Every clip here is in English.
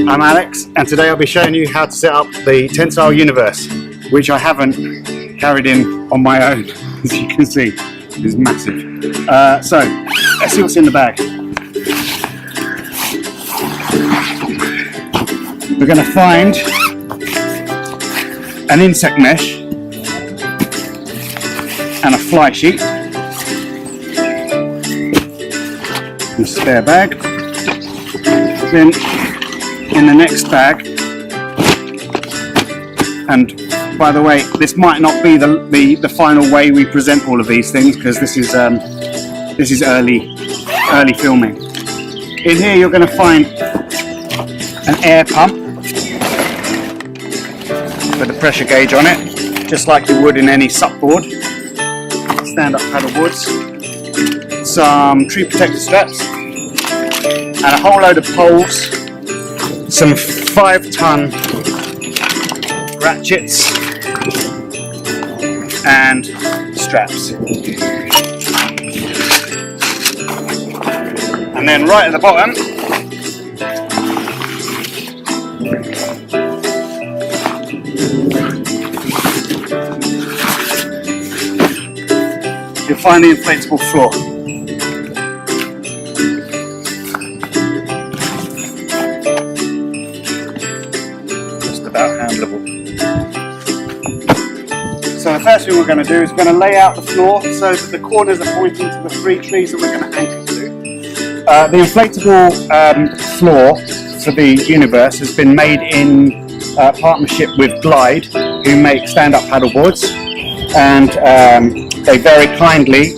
I'm Alex, and today I'll be showing you how to set up the Tentsile universe, which I haven't carried in on my own, as you can see. It's massive. So, let's see what's in the bag. We're going to find an insect mesh and a fly sheet. And a spare bag. Then in the next bag, and by the way, this might not be the final way we present all of these things, because this is early filming. In here you're going to find an air pump with a pressure gauge on it, just like you would in any sup board. Stand-up paddle boards, some tree protector straps, and a whole load of poles, some 5-ton ratchets and straps. And then right at the bottom, you'll find the inflatable floor. Just about handleable. So the first thing we're going to do is we're going to lay out the floor so that the corners are pointing to the 3 trees that we're going to anchor to. The inflatable floor for the universe has been made in partnership with Glide, who make stand-up paddle boards, and they very kindly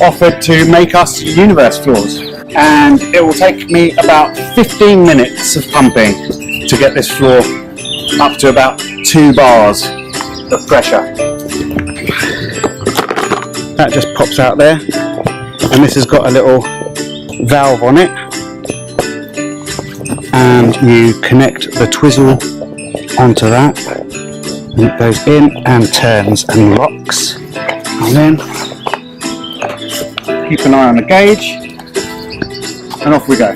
offered to make us universe floors. And it will take me about 15 minutes of pumping to get this floor up to about 2 bars of pressure. That just pops out there, and this has got a little valve on it, and you connect the twizzle onto that, and it goes in and turns and locks, and then keep an eye on the gauge, and off we go.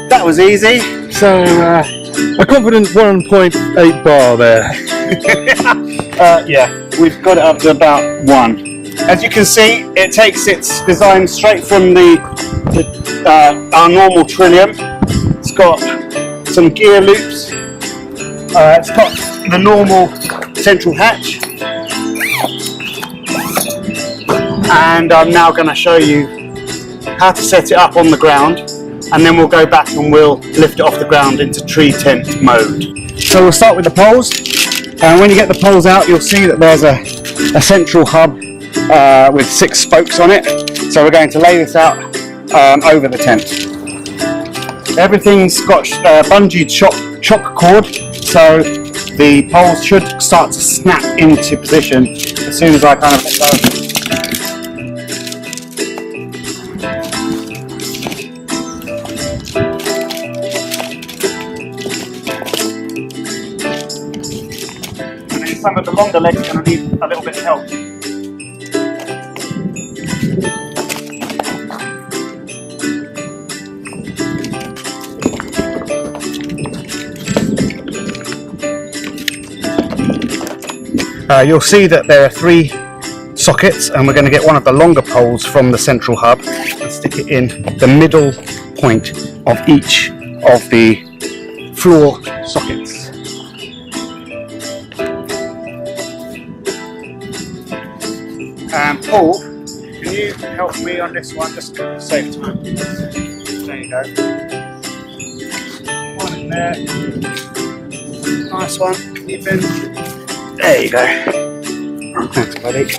That was easy. So a confident 1.8 bar there. Yeah, we've got it up to about 1. As you can see, it takes its design straight from our normal trillium. It's got some gear loops. It's got the normal central hatch. And I'm now going to show you how to set it up on the ground, and then we'll go back and we'll lift it off the ground into tree tent mode. So we'll start with the poles, and when you get the poles out, you'll see that there's a central hub with 6 spokes on it. So we're going to lay this out over the tent. Everything's got bungeed shock cord, so the poles should start to snap into position as soon as I kind of let go. Some of the longer legs are going to need a little bit of help. You'll see that there are 3 sockets, and we're going to get one of the longer poles from the central hub and stick it in the middle point of each of the floor sockets. Paul, can you help me on this one, just to save time? There you go. One in there. Nice one. Even. There you go. Thanks, buddy.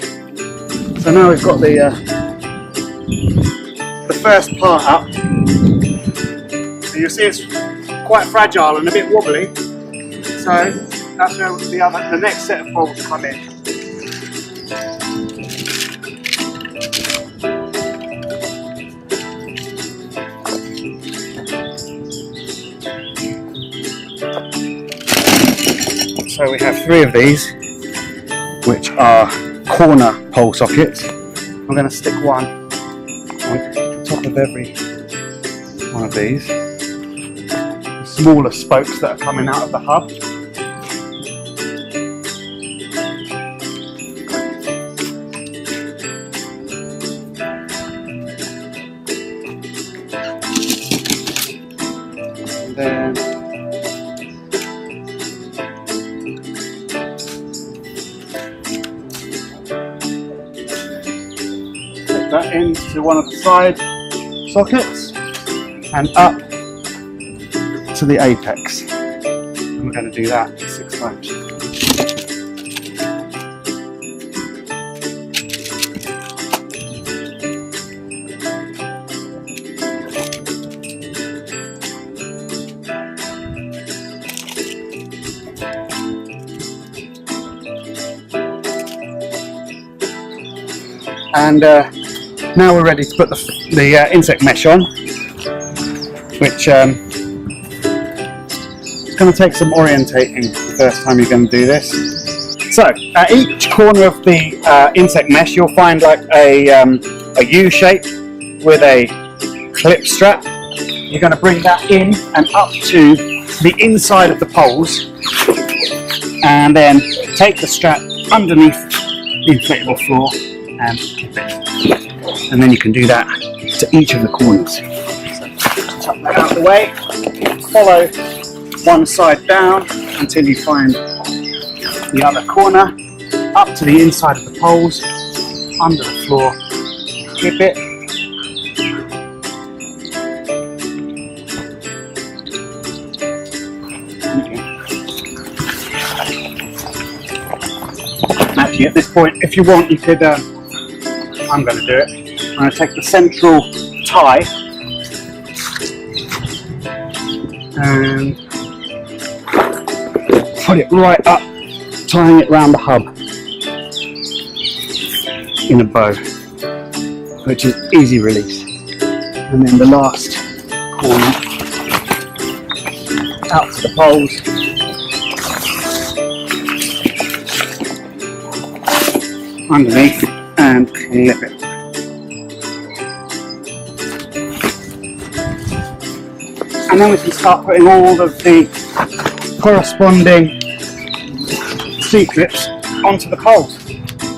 So now we've got the first part up. So you'll see it's quite fragile and a bit wobbly. So that's where the next set of bolts come in. So we have 3 of these, which are corner pole sockets, I'm going to stick one on the top of every one of these. The smaller spokes that are coming out of the hub. And then put that into one of the side sockets and up to the apex. And we're going to do that 6 times. And now we're ready to put the insect mesh on, which is going to take some orientating the first time you're going to do this. So at each corner of the insect mesh you'll find like a U shape with a clip strap. You're going to bring that in and up to the inside of the poles, and then take the strap underneath the inflatable floor and clip it. And then you can do that to each of the corners. So tuck that out of the way, follow one side down until you find the other corner, up to the inside of the poles, under the floor, clip it. Actually, at this point, if you want, you could I'm going to do it. I'm going to take the central tie and put it right up, tying it around the hub in a bow, which is easy release. And then the last corner out to the poles, underneath, and clip it. And then we can start putting all of the corresponding C-clips onto the poles.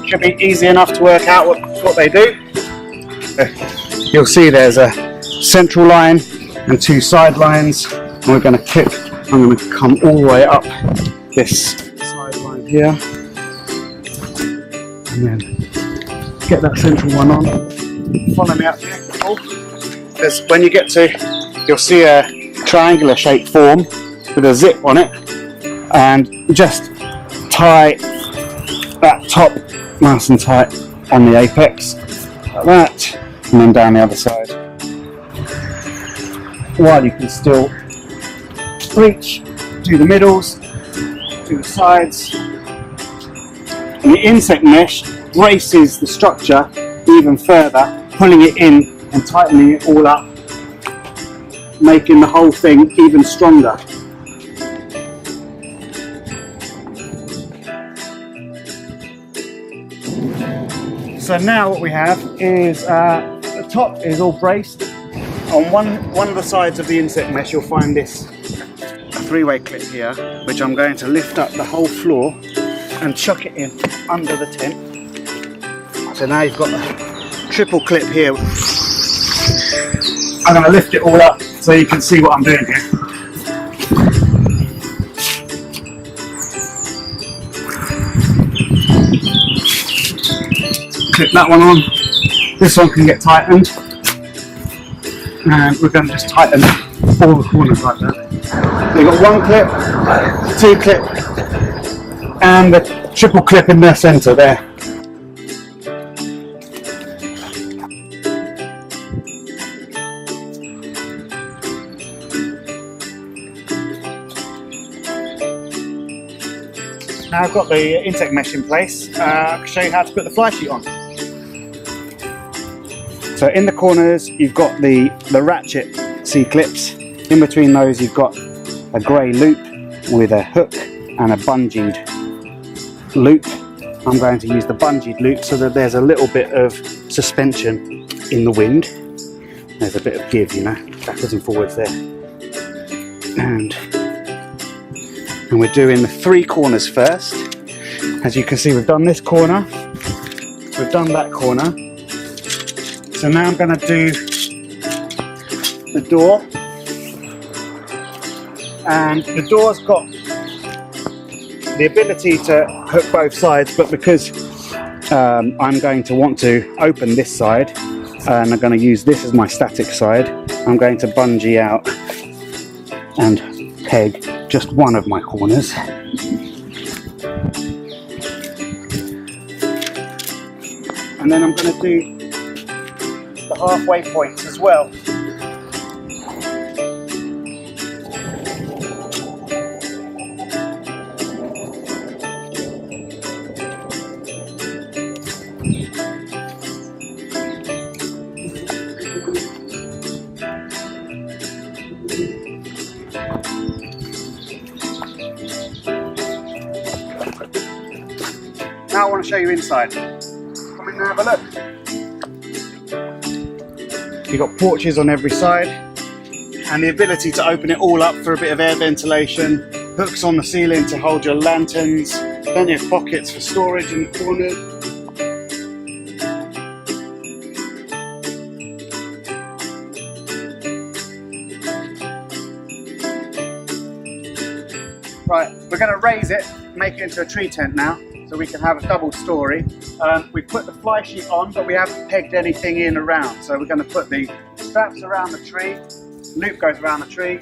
Should be easy enough to work out what they do. You'll see there's a central line and 2 side lines, and we're going to clip. I'm going to come all the way up this side line here, and then get that central one on. Follow me up here. Because when you get to, you'll see a triangular shaped form with a zip on it, and just tie that top nice and tight on the apex like that, and then down the other side, while you can still reach, do the middles, do the sides. And the insect mesh braces the structure even further, pulling it in and tightening it all up, making the whole thing even stronger. So now what we have is the top is all braced. On one of the sides of the insect mesh you'll find this 3-way clip here, which I'm going to lift up the whole floor and chuck it in under the tent. So now you've got the triple clip here. I'm going to lift it all up so you can see what I'm doing here. Clip that one on. This one can get tightened, and we're going to just tighten all the corners like that. So you've got 1 clip, 2 clip, and the triple clip in the centre there. Now I've got the insect mesh in place, I can show you how to put the fly sheet on. So in the corners you've got the ratchet C-clips. In between those you've got a grey loop with a hook and a bungeed loop. I'm going to use the bungeed loop so that there's a little bit of suspension in the wind. There's a bit of give, you know, backwards and forwards there. And we're doing the 3 corners first. As you can see, we've done this corner, we've done that corner. So now I'm going to do the door. And the door's got the ability to hook both sides, but because I'm going to want to open this side and I'm going to use this as my static side, I'm going to bungee out and peg just one of my corners. And then I'm going to do the halfway points as well. Now I want to show you inside. Come in and have a look. You've got porches on every side and the ability to open it all up for a bit of air ventilation, hooks on the ceiling to hold your lanterns, plenty of pockets for storage in the corners. Right, we're going to raise it, make it into a tree tent now, so we can have a double story. We put the fly sheet on, but we haven't pegged anything in around. So we're going to put the straps around the tree, loop goes around the tree,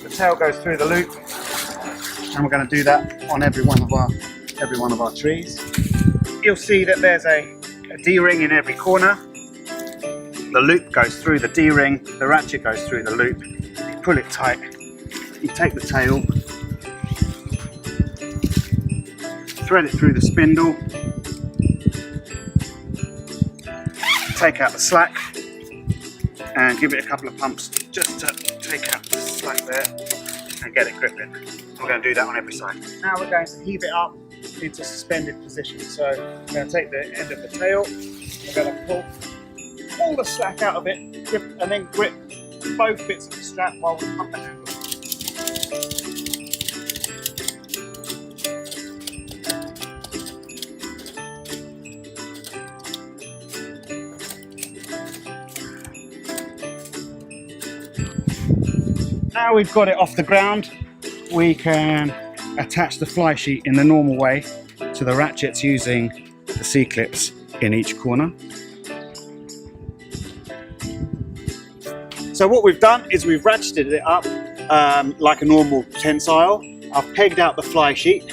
the tail goes through the loop, and we're going to do that on every one of our trees. You'll see that there's a D-ring in every corner. The loop goes through the D-ring, the ratchet goes through the loop. You pull it tight, you take the tail, thread it through the spindle, take out the slack and give it a couple of pumps just to take out the slack there and get it gripping. We're going to do that on every side. Now we're going to heave it up into suspended position. So we're going to take the end of the tail, we're going to pull all the slack out of it, grip, and then grip both bits of the strap while we pump the handle. Now we've got it off the ground, we can attach the fly sheet in the normal way to the ratchets using the C-clips in each corner. So what we've done is we've ratcheted it up like a normal tensile. I've pegged out the fly sheet.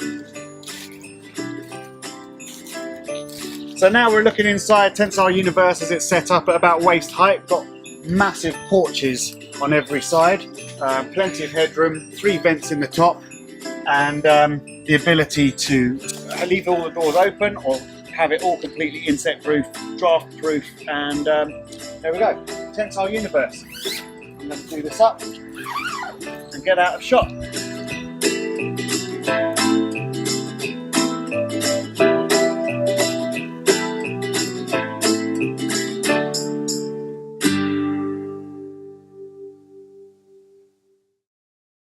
So now we're looking inside Tentsile Universe as it's set up at about waist height. Got massive porches on every side. Plenty of headroom, 3 vents in the top, and the ability to leave all the doors open or have it all completely insect proof, draft proof, and there we go, Tentsile Universe. I'm going to do this up and get out of shot.